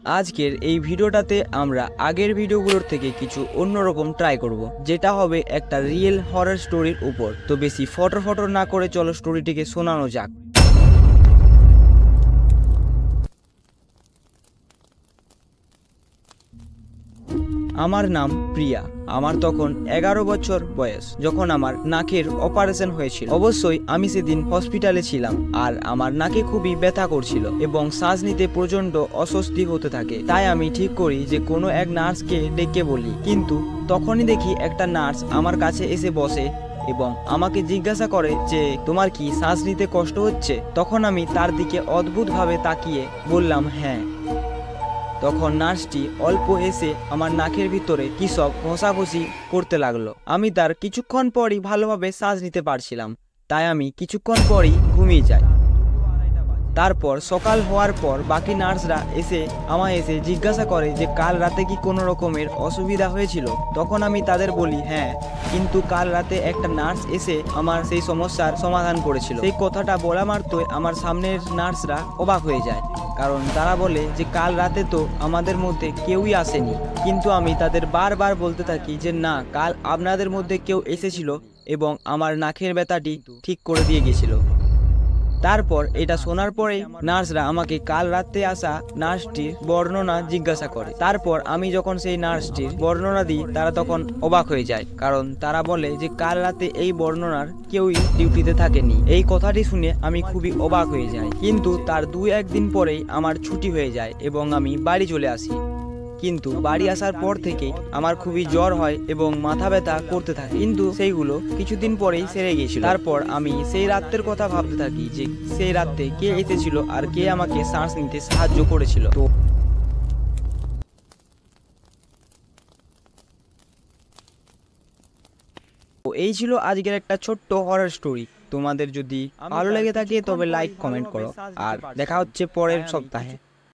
আজকের এই ভিডিওটাতে আমরা আগের ভিডিওগুলোর থেকে কিছু অন্যরকম ট্রাই করব, যেটা হবে একটা রিয়েল হরর স্টোরির উপর। তো বেশি ফটর না করে চলো স্টোরিটিকে শোনানো যাক। আমার নাম প্রিয়া। আমার তখন 11 বছর বয়স যখন আমার নাকের অপারেশন হয়েছিল। অবশ্যই আমি সেদিন হসপিটালে ছিলাম আর আমার নাকে খুবই ব্যথা করছিল এবং শ্বাস নিতে প্রচন্ড অস্বস্তি হতে থাকে। তাই আমি ঠিক করি যে কোনো এক নার্সকে ডেকে বলি, কিন্তু তখনই দেখি একটা নার্স আমার কাছে এসে বসে এবং আমাকে জিজ্ঞাসা করে যে তোমার কি শ্বাস নিতে কষ্ট হচ্ছে। তখন আমি তার দিকে অদ্ভুতভাবে তাকিয়ে বললাম হ্যাঁ। তখন নার্সটি অল্প এসে আমার নাকের ভিতরে কি সব ঘষাঘষি করতে লাগলো। আমি তার কিছুক্ষণ পরই ভালোভাবে শ্বাস নিতে পারছিলাম, তাই আমি কিছুক্ষণ পরই ঘুমিয়ে যাই। তারপর সকাল হওয়ার পর বাকি নার্সরা আমায় এসে জিজ্ঞাসা করে যে কাল রাতে কি কোনো রকমের অসুবিধা হয়েছিল। তখন আমি তাদের বলি হ্যাঁ, কিন্তু কাল রাতে একটা নার্স এসে আমার সেই সমস্যার সমাধান করেছিল। সেই কথাটা বলা মাত্রই আমার সামনের নার্সরা অবাক হয়ে যায়, কারণ তারা বলে যে কাল রাতে তো আমাদের মধ্যে কেউই আসেনি। কিন্তু আমি তাদের বারবার বলতে থাকি যে না, কাল আপনাদের মধ্যে কেউ এসেছিল এবং আমার নাকের ব্যথাটি ঠিক করে দিয়ে গেছিল। তারপর এটা শোনার পরে নার্সরা আমাকে কাল রাতে আসা নার্সটির বর্ণনা জিজ্ঞাসা করে। তারপর আমি যখন সেই নার্সটির বর্ণনা দিই, তারা তখন অবাক হয়ে যায়, কারণ তারা বলে যে কাল রাতে এই বর্ণনার কেউই ডিউটিতে থাকেনি। এই কথাটি শুনে আমি খুবই অবাক হয়ে যাই, কিন্তু তার 2-1 দিন পরেই আমার ছুটি হয়ে যায় এবং আমি বাড়ি চলে আসি। কিন্তু বাড়ি আসার পর থেকে আমার খুবই জ্বর হয় এবং মাথা ব্যথা করতে থাকে, কিন্তু সেইগুলো কিছুদিন পরেই সেরে গিয়েছিল। তারপর আমি সেই রাতের কথা ভাবতে থাকি যে সেই রাতে কে এসেছিল আর কে আমাকে শ্বাস নিতে সাহায্য করেছিল। তো এই ছিল আজকের একটা ছোট্ট হরর স্টোরি। তোমাদের যদি ভালো লেগে থাকে তবে লাইক কমেন্ট করো, আর দেখা হচ্ছে পরের সপ্তাহে।